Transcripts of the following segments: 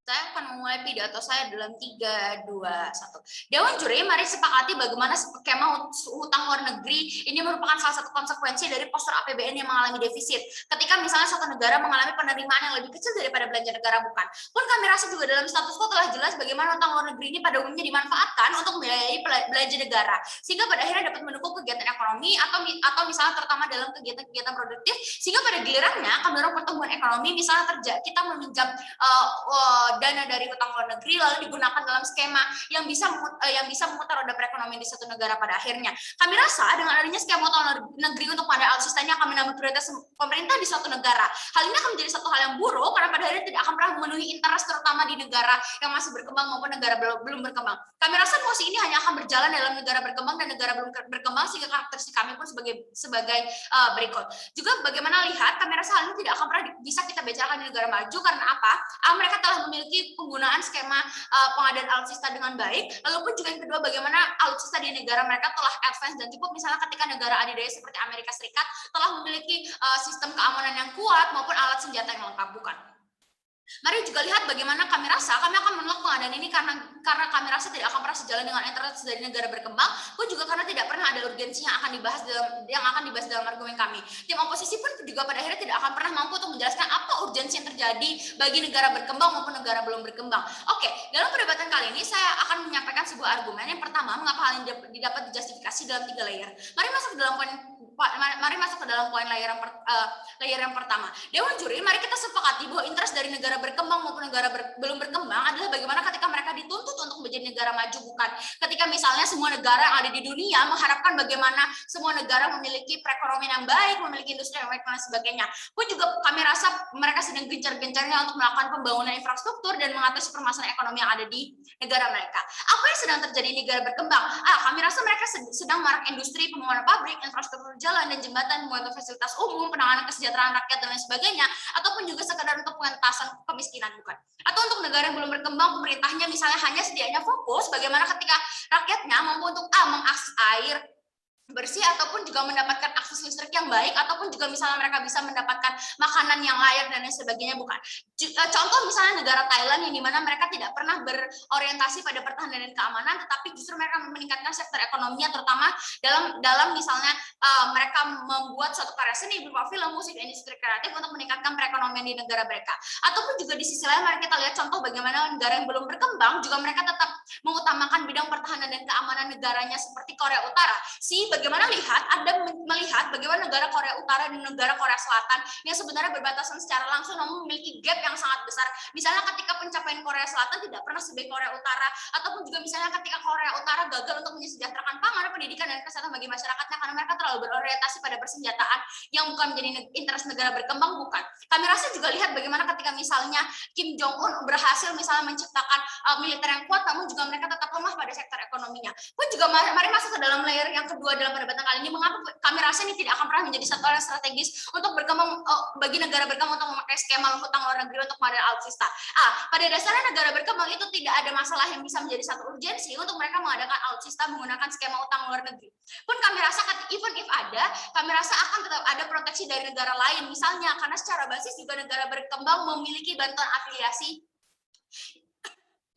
Saya akan memulai pidato saya dalam 3, 2, 1. Dewan juri, mari sepakati bagaimana skema hutang luar negeri ini merupakan salah satu konsekuensi dari postur APBN yang mengalami defisit. Ketika misalnya suatu negara mengalami penerimaan yang lebih kecil daripada belanja negara bukan. Pun kami rasa juga dalam status quo telah jelas bagaimana hutang luar negeri ini pada umumnya dimanfaatkan untuk membiayai belanja negara, sehingga pada akhirnya dapat mendukung kegiatan ekonomi atau misalnya terutama dalam kegiatan-kegiatan produktif, sehingga pada gilirannya akan mendorong pertumbuhan ekonomi. Misalnya kita meminjam dana dari hutang luar negeri lalu digunakan dalam skema yang bisa memutar roda perekonomian di satu negara pada akhirnya. Kami rasa dengan adanya skema hutang luar negeri untuk pada alutsista ini akan menambah prioritas pemerintah di suatu negara. Hal ini akan menjadi satu hal yang buruk karena pada akhirnya tidak akan pernah memenuhi interest terutama di negara yang masih berkembang maupun negara belum berkembang. Kami rasa posisi ini hanya akan berjalan dalam negara berkembang dan negara belum berkembang, sehingga karakteristik kami pun sebagai berikut. Juga bagaimana lihat, kami rasa hal ini tidak akan pernah bisa kita bicarakan di negara maju karena apa? Mereka telah memiliki penggunaan skema pengadaan alutsista dengan baik. Lalu pun juga yang kedua, bagaimana alutsista di negara mereka telah advance dan cukup, misalnya ketika negara adidaya seperti Amerika Serikat telah memiliki sistem keamanan yang kuat maupun alat senjata yang lengkap, bukan? Mari juga lihat bagaimana kami akan menolak pengadaan ini karena kami rasa tidak akan pernah sejalan dengan interest dari negara berkembang, pun juga karena tidak pernah ada urgensi yang akan dibahas dalam argumen kami. Tim oposisi pun juga pada akhirnya tidak akan pernah mampu untuk menjelaskan apa urgensi yang terjadi bagi negara berkembang maupun negara belum berkembang. Oke, dalam perdebatan kali ini saya akan menyampaikan sebuah argumen. Yang pertama, mengapa hal ini dapat dijustifikasi dalam 3 layer. Mari masuk ke dalam poin layer yang pertama. Dewan juri, mari kita sepakati bahwa interest dari negara berkembang maupun negara belum berkembang adalah bagaimana ketika mereka dituntut untuk menjadi negara maju, bukan ketika misalnya semua negara yang ada di dunia mengharapkan bagaimana semua negara memiliki perekonomian yang baik, memiliki industri yang baik dan sebagainya. Pun juga kami rasa mereka sedang gencar-gencarnya untuk melakukan pembangunan infrastruktur dan mengatasi permasalahan ekonomi yang ada di negara mereka. Apa yang sedang terjadi di negara berkembang? Kami rasa mereka sedang marak industri, pembangunan pabrik, infrastruktur jalan dan jembatan, pembangunan fasilitas umum, penanganan kesejahteraan rakyat dan lain sebagainya, ataupun juga sekedar untuk pengentasan kemiskinan, bukan? Atau untuk negara yang belum berkembang, pemerintahnya misalnya hanya sedianya fokus bagaimana ketika rakyatnya mampu untuk mengakses air bersih ataupun juga mendapatkan akses listrik yang baik, ataupun juga misalnya mereka bisa mendapatkan makanan yang layak dan lain sebagainya, bukan? Contoh misalnya negara Thailand yang dimana mereka tidak pernah berorientasi pada pertahanan dan keamanan, tetapi justru mereka meningkatkan sektor ekonominya, terutama dalam misalnya mereka membuat suatu karya seni berupa film, musik, dan industri kreatif untuk meningkatkan perekonomian di negara mereka. Ataupun juga di sisi lain mari kita lihat contoh bagaimana negara yang belum berkembang juga mereka tetap mengutamakan bidang pertahanan dan keamanan negaranya seperti Korea Utara. Bagaimana Anda melihat bagaimana negara Korea Utara dan negara Korea Selatan yang sebenarnya berbatasan secara langsung namun memiliki gap yang sangat besar. Misalnya ketika pencapaian Korea Selatan tidak pernah sebaik Korea Utara, ataupun juga misalnya ketika Korea Utara gagal untuk mensejahterakan pangan, pendidikan, dan kesehatan bagi masyarakatnya karena mereka terlalu berorientasi pada persenjataan yang bukan menjadi interest negara berkembang, bukan. Kami rasa juga lihat bagaimana ketika misalnya Kim Jong Un berhasil misalnya menciptakan militer yang kuat, namun juga mereka tetap lemah pada sektor ekonominya. Pun juga mari masuk ke dalam layer yang kedua dalam perdebatan kali ini, mengapa kami rasa ini tidak akan pernah menjadi satu hal yang strategis untuk berkembang bagi negara berkembang untuk memakai skema hutang luar negeri untuk modal alutsista. Pada dasarnya negara berkembang itu tidak ada masalah yang bisa menjadi satu urgensi untuk mereka mengadakan alutsista menggunakan skema hutang luar negeri. Pun kami rasa even if ada, kami rasa akan tetap ada proteksi dari negara lain, misalnya karena secara basis juga negara berkembang memiliki bantuan afiliasi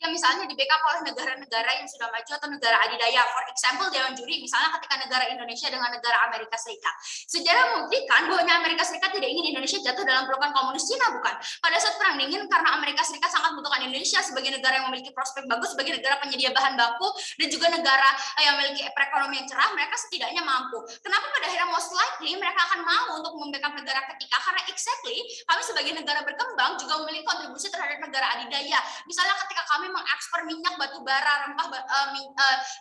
yang misalnya di backup oleh negara-negara yang sudah maju atau negara adidaya. For example, Dewan Juri, misalnya ketika negara Indonesia dengan negara Amerika Serikat. Sejarah membuktikan bahwa Amerika Serikat tidak ingin Indonesia jatuh dalam pelukan komunis Cina, bukan? Pada saat Perang Dingin, karena Amerika Serikat sangat membutuhkan Indonesia sebagai negara yang memiliki prospek bagus, sebagai negara penyedia bahan baku, dan juga negara yang memiliki perekonomian cerah, mereka setidaknya mampu. Kenapa pada akhirnya most likely mereka akan mau untuk membackup negara ketika? Karena exactly, kami sebagai negara berkembang juga memiliki kontribusi terhadap negara adidaya. Misalnya ketika kami mengekspor minyak, batu bara, rempah,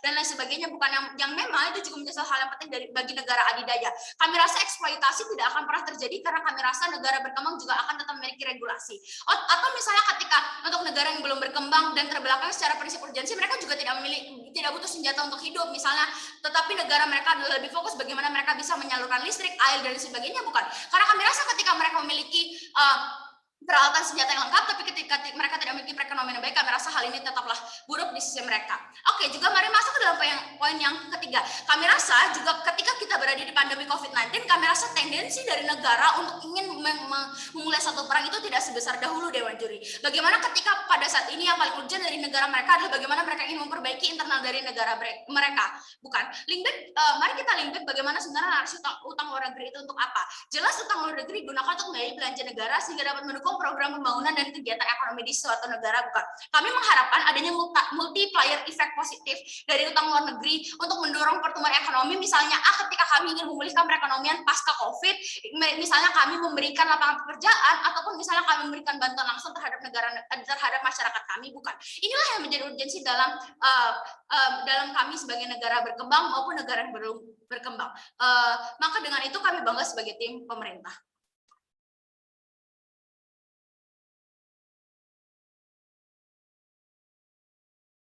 dan lain sebagainya, bukan yang memang itu juga menjadi hal yang penting bagi negara adidaya. Kami rasa eksploitasi tidak akan pernah terjadi karena kami rasa negara berkembang juga akan tetap memiliki regulasi. Atau misalnya ketika untuk negara yang belum berkembang dan terbelakang secara prinsip urgensi, mereka juga tidak butuh senjata untuk hidup misalnya, tetapi negara mereka adalah lebih fokus bagaimana mereka bisa menyalurkan listrik, air, dan sebagainya, bukan? Karena kami rasa ketika mereka memiliki peralatan senjata yang lengkap, tapi ketika mereka tidak memiliki perekonomian perekonomian yang baik, kami rasa hal ini tetaplah buruk di sisi mereka. Oke, juga mari masuk ke dalam poin yang ketiga. Kami rasa juga ketika kita berada di pandemi COVID-19, kami rasa tendensi dari negara untuk ingin memulai satu perang itu tidak sebesar dahulu, Dewan Juri. Bagaimana ketika pada saat ini yang paling urgent dari negara mereka adalah bagaimana mereka ingin memperbaiki internal dari negara mereka. Bukan. Mari kita link back bagaimana sebenarnya narasi utang luar negeri itu untuk apa. Jelas utang luar negeri digunakan untuk membiayai belanja negara sehingga dapat mendukung program pembangunan dan kegiatan ekonomi di suatu negara. Bukan. Kami mengharapkan adanya multiplier effect positif dari utang luar negeri untuk mendorong pertumbuhan ekonomi. Misalnya ketika kami ingin memulihkan perekonomian pasca COVID, misalnya kami memberikan lapangan pekerjaan ataupun misalnya kami memberikan bantuan langsung terhadap masyarakat kami. Bukan. Inilah yang menjadi urgensi dalam kami sebagai negara berkembang maupun negara yang belum berkembang. Maka dengan itu kami bangga sebagai tim pemerintah.